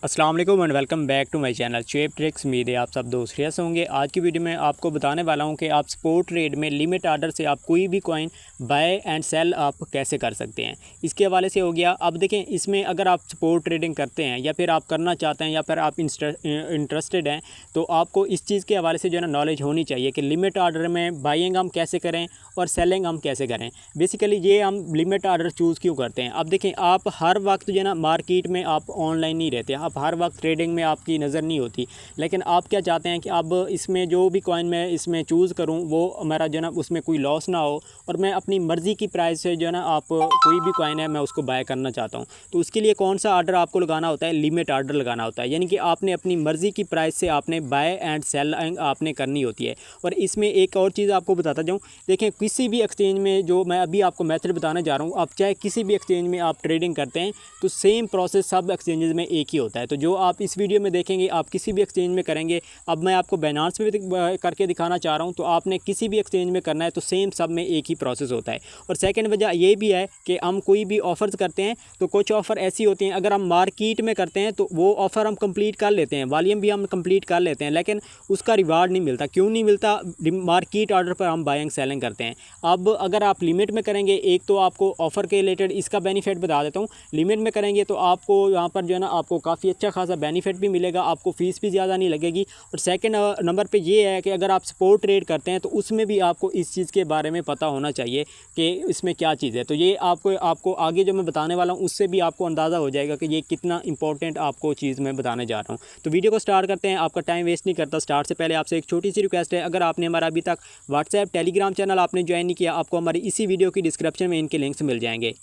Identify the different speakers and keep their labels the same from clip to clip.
Speaker 1: अस्सलाम वालेकुम and welcome back to my channel shape tricks. उम्मीद है आप सब दोस्त खैरियत से होंगे। आज की वीडियो में आपको बताने वाला हूं कि आप स्पॉट ट्रेड में लिमिट ऑर्डर से आप कोई भी कॉइन बाय एंड सेल आप कैसे कर सकते हैं, इसके हवाले से हो गया। अब देखें, इसमें अगर आप स्पॉट ट्रेडिंग करते हैं या फिर आप करना चाहते हैं या फिर आप इंटरेस्टेड हैं तो आपको इस चीज़ के हवाले से जो है ना नॉलेज होनी चाहिए कि लिमिट ऑर्डर में बाइंग हम कैसे करें और सेलिंग हम कैसे करें। बेसिकली ये हम लिमिट ऑर्डर चूज़ क्यों करते हैं। अब देखें, आप हर वक्त जो है ना मार्केट में आप ऑनलाइन नहीं रहते, आप हर वक्त ट्रेडिंग में आपकी नज़र नहीं होती, लेकिन आप क्या चाहते हैं कि अब इसमें जो भी कॉइन मैं इसमें चूज़ करूं वो मेरा जो है ना उसमें कोई लॉस ना हो और मैं अपनी मर्ज़ी की प्राइस से जो है ना आप कोई भी कॉइन है मैं उसको बाय करना चाहता हूं। तो उसके लिए कौन सा ऑर्डर आपको लगाना होता है, लिमिट ऑर्डर लगाना होता है। यानी कि आपने अपनी मर्ज़ी की प्राइस से आपने बाय एंड सेल आपने करनी होती है। और इसमें एक और चीज़ आपको बताता जाऊँ, देखें किसी भी एक्सचेंज में जो मैं अभी आपको मेथड बताने जा रहा हूँ, आप चाहे किसी भी एक्सचेंज में आप ट्रेडिंग करते हैं तो सेम प्रोसेस सब एक्सचेंजेस में एक ही होता है। तो जो आप इस वीडियो में देखेंगे आप किसी भी एक्सचेंज में करेंगे। अब मैं आपको बाइनेंस में भी करके दिखाना चाह रहा हूँ, तो आपने किसी भी एक्सचेंज में करना है तो सेम सब में एक ही प्रोसेस होता है। और सेकंड वजह ये भी है कि हम कोई भी ऑफ़र्स करते हैं तो कुछ ऑफ़र ऐसी होती हैं, अगर हम मार्केट में करते हैं तो वो ऑफ़र हम कंप्लीट कर लेते हैं, वॉल्यूम भी हम कंप्लीट कर लेते हैं, लेकिन उसका रिवार्ड नहीं मिलता। क्यों नहीं मिलता? मार्केट ऑर्डर पर हम बाइंग सेलिंग करते हैं। अब अगर आप लिमिट में करेंगे, एक तो आपको ऑफ़र के रिलेटेड इसका बेनिफिट बता देता हूँ। लिमिट में करेंगे तो आपको यहाँ पर जो है ना आपको काफ़ी अच्छा खासा बेनिफिट भी मिलेगा, आपको फ़ीस भी ज़्यादा नहीं लगेगी। और सेकंड नंबर पे ये है कि अगर आप स्पॉट ट्रेड करते हैं तो उसमें भी आपको इस चीज़ के बारे में पता होना चाहिए कि इसमें क्या चीज़ है। तो ये आपको आगे जो मैं बताने वाला हूँ उससे भी आपको अंदाज़ा हो जाएगा कि ये कितना इंपॉर्टेंट आपको चीज़ मैं बताने जा रहा हूँ। तो वीडियो को स्टार्ट करते हैं, आपका टाइम वेस्ट नहीं करता। स्टार्ट से पहले आपसे एक छोटी सी रिक्वेस्ट है, अगर आपने हमारा अभी तक व्हाट्सएप टेलीग्राम चैनल आपने ज्वाइन नहीं किया, आपको हमारी इसी वीडियो की डिस्क्रिप्शन में इनके लिंक्स मिल जाएंगे,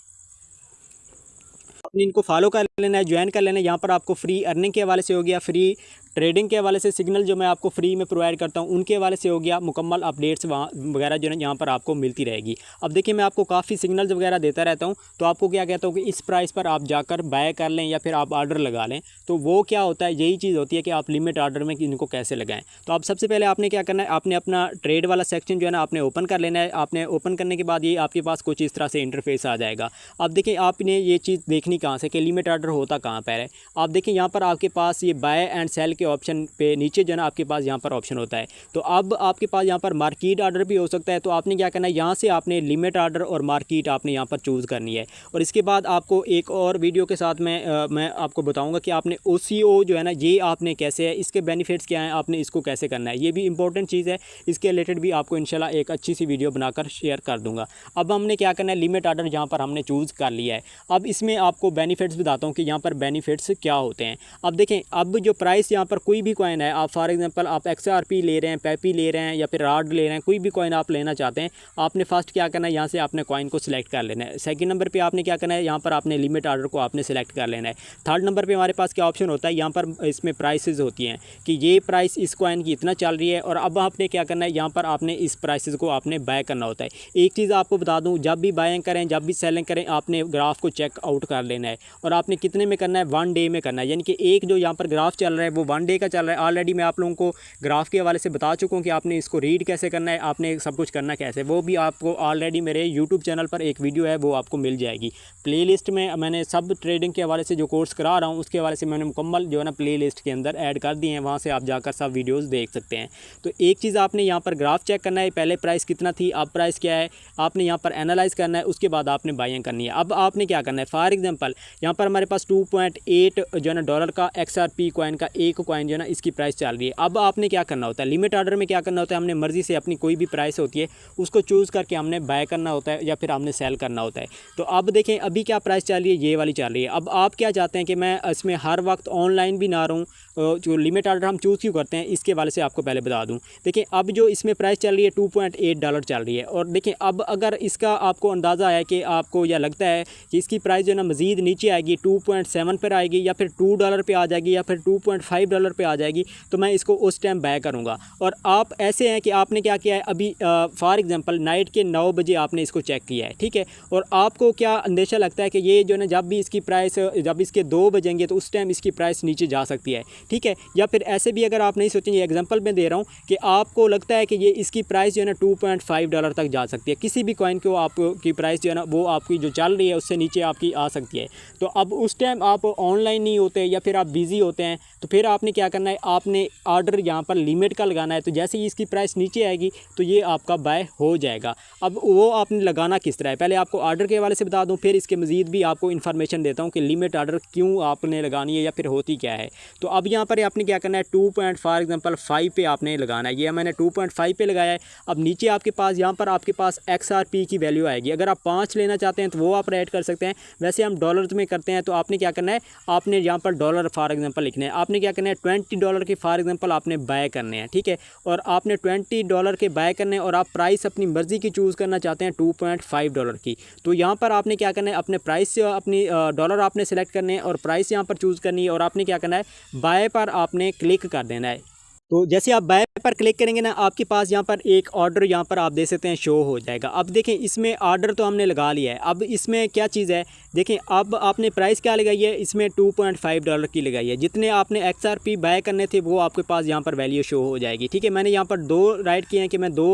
Speaker 1: आपने इनको फॉलो कर लेना है, ज्वाइन कर लेना है। यहाँ पर आपको फ्री अर्निंग के हवाले से हो गया, फ्री ट्रेडिंग के हवाले से सिग्नल जो मैं आपको फ्री में प्रोवाइड करता हूँ उनके हवाले से हो गया, मुकम्मल अपडेट्स वहाँ वगैरह जो है यहाँ पर आपको मिलती रहेगी। अब देखिए, मैं आपको काफ़ी सिग्नल्स वगैरह देता रहता हूँ, तो आपको क्या कहता हूँ कि इस प्राइस पर आप जाकर बाय कर लें या फिर आप ऑर्डर लगा लें। तो वो क्या होता है, यही चीज़ होती है कि आप लिमिट ऑर्डर में इनको कैसे लगाएं। तो आप सबसे पहले आपने क्या करना है, आपने अपना ट्रेड वाला सेक्शन जो है ना आपने ओपन कर लेना है। आपने ओपन करने के बाद ये आपके पास कुछ इस तरह से इंटरफेस आ जाएगा। अब देखिए, आपने ये चीज़ देखनी कहाँ से कि लिमिट ऑर्डर होता कहाँ पर है। आप देखिए, यहाँ पर आपके पास ये बाय एंड सेल के ऑप्शन पे नीचे जो है ना आपके पास यहाँ पर ऑप्शन होता है। तो अब आपके पास यहाँ पर मार्केट ऑर्डर भी हो सकता है। तो आपने क्या करना है, यहाँ से आपने लिमिट ऑर्डर और मार्केट आपने यहाँ पर चूज़ करनी है। और इसके बाद आपको एक और वीडियो के साथ मैं आपको बताऊँगा कि आपने OCO जो है ना ये आपने कैसे है, इसके बेनिफिट्स क्या हैं, आपने इसको कैसे करना है। ये भी इंपॉर्टेंट चीज़ है, इसके रिलेटेड भी आपको इंशाल्लाह एक अच्छी सी वीडियो बनाकर शेयर कर दूँगा। अब हमने क्या करना है, लिमिट ऑर्डर यहाँ पर हमने चूज़ कर लिया है। अब इसमें आपको बेनिफिट्स बताता हूँ कि यहाँ पर बेनिफिट्स क्या होते हैं। अब देखें, अब जो प्राइस यहाँ पर कोई भी कॉइन है, आप फॉर एग्जांपल आप XRP ले रहे हैं, पेपी ले रहे हैं या फिर राड ले रहे हैं, कोई भी कॉइन आप लेना चाहते हैं, आपने फर्स्ट क्या करना है, यहाँ से आपने कॉइन को सिलेक्ट कर लेना है। सेकंड नंबर पे आपने क्या करना है, यहाँ पर आपने लिमिट ऑर्डर को आपने सिलेक्ट कर लेना है। थर्ड नंबर पे हमारे पास क्या ऑप्शन होता है, यहाँ पर इसमें प्राइसेस होती हैं कि ये प्राइस इस कॉइन की इतना चल रही है और अब आपने क्या करना है, यहाँ पर आपने इस प्राइसेस को आपने बाय करना होता है। एक चीज़ आपको बता दूँ, जब भी बाइंग करें जब भी सेलिंग करें आपने ग्राफ को चेक आउट कर लेना है। और आपने कितने में करना है, 1 डे में करना है। यानी कि एक जो यहाँ पर ग्राफ चल रहा है वो 1 डे का चल रहा है। ऑलरेडी मैं आप लोगों को ग्राफ के हवाले से बता चुका हूँ कि आपने इसको रीड कैसे करना है, आपने सब कुछ करना कैसे, वो भी आपको ऑलरेडी मेरे यूट्यूब चैनल पर एक वीडियो है वो आपको मिल जाएगी। प्लेलिस्ट में मैंने सब ट्रेडिंग के हवाले से जो कोर्स करा रहा हूँ उसके हवाले से मैंने मुकम्मल जो है ना प्लेलिस्ट के अंदर ऐड कर दिए हैं, वहाँ से आप जाकर सब वीडियोज़ देख सकते हैं। तो एक चीज़ आपने यहाँ पर ग्राफ चेक करना है, पहले प्राइस कितना थी अब प्राइस क्या है, आपने यहाँ पर एनालाइज़ करना है, उसके बाद आपने बाइंग करनी है। अब आपने क्या करना है, फॉर एग्जाम्पल यहाँ पर हमारे पास 2.8 जो है ना डॉलर का XRP कॉइन का एक कॉइन जो है ना इसकी प्राइस चल रही है। अब आपने क्या करना होता है, लिमिट ऑर्डर में क्या करना होता है, हमने मर्ज़ी से अपनी कोई भी प्राइस होती है उसको चूज़ करके हमने बाय करना होता है या फिर हमने सेल करना होता है। तो अब देखें, अभी क्या प्राइस चल रही है, ये वाली चल रही है। अब आप क्या चाहते हैं कि मैं इसमें हर वक्त ऑनलाइन भी ना रहूँ, जो लिमिट ऑर्डर हम चूज़ क्यों करते हैं इसके वाले से आपको पहले बता दूं। देखिए, अब जो इसमें प्राइस चल रही है 2.8 डॉलर चल रही है। और देखिए, अब अगर इसका आपको अंदाज़ा है कि आपको या लगता है कि इसकी प्राइस जो है ना मज़ीद नीचे आएगी, 2.7 पर आएगी या फिर $2 पे आ जाएगी या फिर $2.5 $5 पे आ जाएगी तो मैं इसको उस टाइम बाय करूँगा। और आप ऐसे हैं कि आपने क्या किया है, अभी फॉर एग्ज़ाम्पल नाइट के 9 बजे आपने इसको चेक किया है, ठीक है, और आपको क्या अंदेशा लगता है कि ये जो है ना जब भी इसकी प्राइस जब इसके 2 बजेंगे तो उस टाइम इसकी प्राइस नीचे जा सकती है, ठीक है। या फिर ऐसे भी अगर आप नहीं सोचेंगे, एग्जांपल मैं दे रहा हूँ कि आपको लगता है कि ये इसकी प्राइस जो है ना $2.5 तक जा सकती है, किसी भी कॉइन को आपकी प्राइस जो है ना वो आपकी जो चल रही है उससे नीचे आपकी आ सकती है, तो अब उस टाइम आप ऑनलाइन नहीं होते या फिर आप बिज़ी होते हैं, तो फिर आपने क्या करना है, आपने ऑर्डर यहाँ पर लिमिट का लगाना है। तो जैसे ही इसकी प्राइस नीचे आएगी तो ये आपका बाय हो जाएगा। अब वो आपने लगाना किस तरह है, पहले आपको ऑर्डर के हवाले से बता दूं, फिर इसके मज़ीद भी आपको इन्फॉर्मेशन देता हूं कि लिमिट ऑर्डर क्यों आपने लगानी है या फिर होती क्या है। तो अब यहाँ पर आपने क्या करना है, 2.5 पे आपने लगाना है। ये मैंने 2.5 पे लगाया है। अब नीचे आपके पास यहाँ पर आपके पास XRP की वैल्यू आएगी। अगर आप 5 लेना चाहते हैं तो वो आप ऐड कर सकते हैं। वैसे हम डॉलर्स में करते हैं तो आपने क्या करना है, आपने यहाँ पर डॉलर फॉर एग्जांपल लिखना है। आपने क्या करना है, $20 के फॉर एग्जांपल आपने बाय करने हैं, ठीक है, और आपने $20 के बाय करने हैं और आप प्राइस अपनी मर्ज़ी की चूज़ करना चाहते हैं $2.5 की। तो यहाँ पर आपने क्या करना है, अपने प्राइस अपनी डॉलर आपने सेलेक्ट करने हैं और प्राइस यहाँ पर चूज़ करनी है और आपने क्या करना है, बाय पर आपने क्लिक कर देना है। तो जैसे आप बाय पर क्लिक करेंगे ना, आपके पास यहाँ पर एक ऑर्डर यहाँ पर आप दे सकते हैं शो हो जाएगा। अब देखें इसमें ऑर्डर तो हमने लगा लिया है। अब इसमें क्या चीज़ है, देखें अब आपने प्राइस क्या लगाई है, इसमें $2.5 की लगाई है। जितने आपने XRP बाय करने थे वो आपके पास यहाँ पर वैल्यू शो हो जाएगी, ठीक है। मैंने यहाँ पर 2 राइट किए हैं कि मैं 2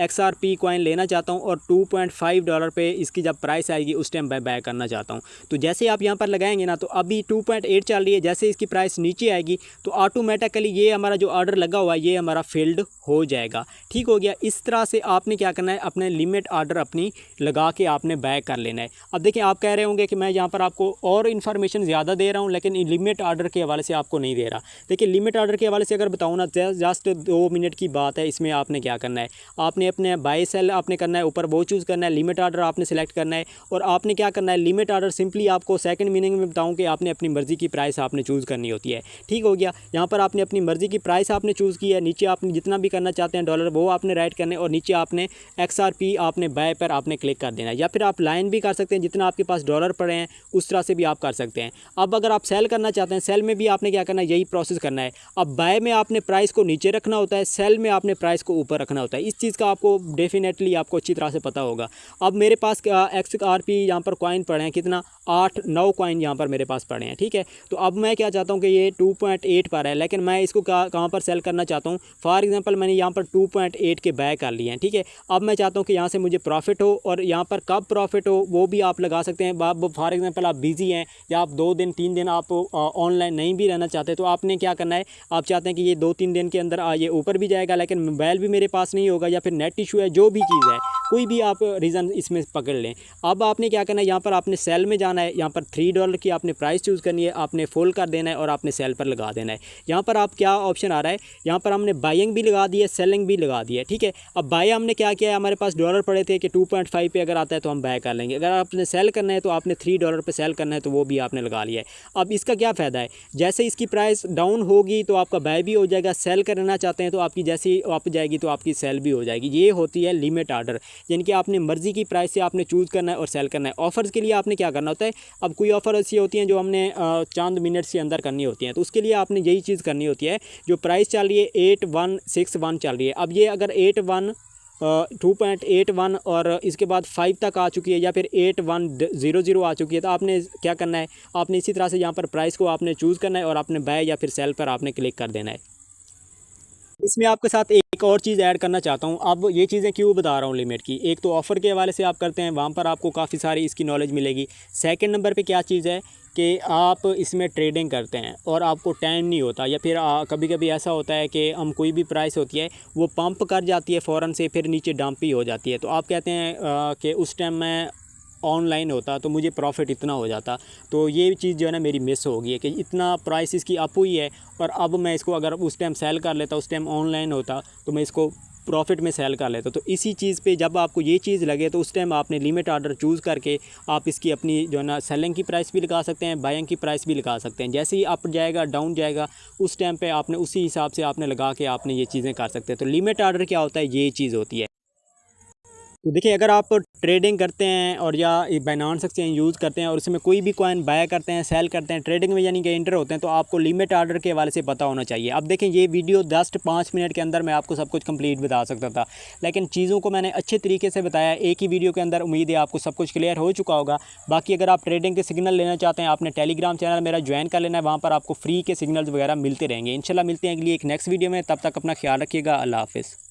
Speaker 1: XRP कॉइन लेना चाहता हूँ और $2.5 पे इसकी जब प्राइस आएगी उस टाइम मैं बाय करना चाहता हूँ। तो जैसे आप यहाँ पर लगाएंगे ना, तो अभी 2.8 चल रही है, जैसे इसकी प्राइस नीचे आएगी तो ऑटोमेटिकली ये हमारा जो ऑर्डर लगा हुआ है ये हमारा फील्ड हो जाएगा, ठीक हो गया। इस तरह से आपने क्या करना है, अपने लिमिट ऑर्डर अपनी लगा के आपने बाय कर लेना है। अब देखिए आप कह रहे होंगे कि मैं यहाँ पर आपको और इन्फॉर्मेशन ज़्यादा दे रहा हूँ लेकिन लिमिट ऑर्डर के हवाले से आपको नहीं दे रहा। देखिए लिमिट ऑर्डर के हवाले से अगर बताऊँ ना, जस्ट 2 मिनट की बात है। इसमें आपने क्या करना है, आपने अपने बाय सेल आपने करना है, ऊपर वो चूज़ करना है, लिमिट ऑर्डर आपने सेलेक्ट करना है और आपने क्या करना है, लिमिट ऑर्डर सिंपली आपको सेकंड मीनिंग में बताऊँ कि आपने अपनी मर्ज़ी की प्राइस आपने चूज़ करनी होती है, ठीक हो गया। यहाँ पर आपने अपनी मर्ज़ी की प्राइस आपने चूज़ की है, नीचे आपने जितना भी करना चाहते हैं डॉलर वो आपने राइट करने और नीचे आपने XRP आपने बाय पर आपने क्लिक कर देना है। या फिर आप लाइन भी कर सकते हैं, जितना आपके पास डॉलर पड़े हैं उस तरह से भी आप कर सकते हैं। अब अगर आप सेल करना चाहते हैं, सेल में भी आपने क्या करना है, यही प्रोसेस करना है। अब बाय में आपने प्राइस को नीचे रखना होता है, सेल में आपने प्राइस को ऊपर रखना होता है। इस चीज़ का आपको डेफिनेटली आपको अच्छी तरह से पता होगा। अब मेरे पास XRP यहाँ पर कॉइन पड़े हैं, कितना 8-9 कॉइन यहाँ पर मेरे पास पड़े हैं, ठीक है। तो अब मैं क्या चाहता हूँ कि ये 2.8 पर है, लेकिन मैं इसको कहाँ पर सेल करना चाहता हूँ। फॉर एग्जांपल मैंने यहाँ पर 2.8 के बाय कर लिए हैं, ठीक है। अब मैं चाहता हूँ कि यहाँ से मुझे प्रॉफिट हो और यहाँ पर कब प्रॉफिट हो वो भी आप लगा सकते हैं। फॉर एग्जांपल आप बिज़ी हैं या आप 2 दिन 3 दिन आप ऑनलाइन नहीं भी रहना चाहते, तो आपने क्या करना है, आप चाहते हैं कि ये 2-3 दिन के अंदर ये ऊपर भी जाएगा लेकिन मोबाइल भी मेरे पास नहीं होगा या फिर नेट इशू है, जो भी चीज़ है, कोई भी आप रीज़न इसमें पकड़ लें। अब आपने क्या करना है, यहाँ पर आपने सेल में जाना है, यहाँ पर $3 की आपने प्राइस चूज़ करनी है, आपने फुल कर देना है और आपने सेल पर लगा देना है। यहाँ पर आप क्या ऑप्शन आ रहा है, यहाँ पर हमने बाइंग भी लगा दी है, सेलिंग भी लगा दी है, ठीक है। अब बाय हमने क्या किया है, हमारे पास डॉलर पड़े थे कि 2.5 पे अगर आता है तो हम बाय कर लेंगे। अगर आपने सेल करना है तो आपने $3 पे सेल करना है तो वो भी आपने लगा लिया है। अब इसका क्या फ़ायदा है, जैसे इसकी प्राइस डाउन होगी तो आपका बाय भी हो जाएगा, सेल करना चाहते हैं तो आपकी जैसी अप जाएगी तो आपकी सेल भी हो जाएगी। ये होती है लिमिट ऑर्डर, यानी कि आपने मर्ज़ी की प्राइस से आपने चूज़ करना है और सेल करना है। ऑफ़र्स के लिए आपने क्या करना होता है, अब कोई ऑफ़र ऐसी होती हैं जो हमने चंद मिनट्स के अंदर करनी होती हैं, तो उसके लिए आपने यही चीज़ करनी होती है। जो प्राइस चल रही है 8161 चल रही है, अब ये अगर 2.81 और इसके बाद 5 तक आ चुकी है या फिर 8100 आ चुकी है, तो आपने क्या करना है, आपने इसी तरह से यहाँ पर प्राइस को आपने चूज़ करना है और आपने बाय या फिर सेल पर आपने क्लिक कर देना है। इसमें आपके साथ एक और चीज़ ऐड करना चाहता हूँ। अब ये चीज़ें क्यों बता रहा हूँ लिमिट की, एक तो ऑफ़र के हवाले से आप करते हैं, वहाँ पर आपको काफ़ी सारी इसकी नॉलेज मिलेगी। सेकंड नंबर पे क्या चीज़ है कि आप इसमें ट्रेडिंग करते हैं और आपको टाइम नहीं होता, या फिर कभी कभी ऐसा होता है कि हम कोई भी प्राइस होती है वो पंप कर जाती है फ़ौरन से, फिर नीचे डंप ही हो जाती है। तो आप कहते हैं कि उस टाइम मैं ऑनलाइन होता तो मुझे प्रॉफिट इतना हो जाता। तो ये चीज़ जो है ना मेरी मिस हो गई है कि इतना प्राइस इसकी अप हुई है और अब मैं इसको अगर उस टाइम सेल कर लेता, उस टाइम ऑनलाइन होता तो मैं इसको प्रॉफिट में सेल कर लेता। तो इसी चीज़ पे जब आपको ये चीज़ लगे तो उस टाइम आपने लिमिट ऑर्डर चूज़ करके आप इसकी अपनी जो है ना सेलिंग की प्राइस भी लगा सकते हैं, बाइंग की प्राइस भी लगा सकते हैं। जैसे ही अप जाएगा डाउन जाएगा उस टाइम पे आपने उसी हिसाब से आपने लगा के आपने ये चीज़ें कर सकते हैं। तो लिमिट ऑर्डर क्या होता है, ये चीज़ होती है। तो देखिए, अगर आप ट्रेडिंग करते हैं और या बाइनेंस एक्सचेंज यूज़ करते हैं और उसमें कोई भी कॉइन बाय करते हैं, सेल करते हैं, ट्रेडिंग में यानी कि एंटर होते हैं, तो आपको लिमिट ऑर्डर के हवाले से पता होना चाहिए। अब देखें, ये वीडियो जस्ट 5 मिनट के अंदर मैं आपको सब कुछ कंप्लीट बता सकता था, लेकिन चीज़ों को मैंने अच्छे तरीके से बताया एक ही वीडियो के अंदर। उम्मीद है आपको सब कुछ क्लियर हो चुका होगा। बाकी अगर आप ट्रेडिंग के सिग्नल लेना चाहते हैं, आपने टेलीग्राम चैनल मेरा ज्वाइन कर लेना है, वहाँ पर आपको फ्री के सिग्नल्स वगैरह मिलते रहेंगे। इंशाल्लाह मिलते हैं अगली एक नेक्स्ट वीडियो में, तब तक अपना ख्याल रखिएगा। अल्लाह हाफ़िज़।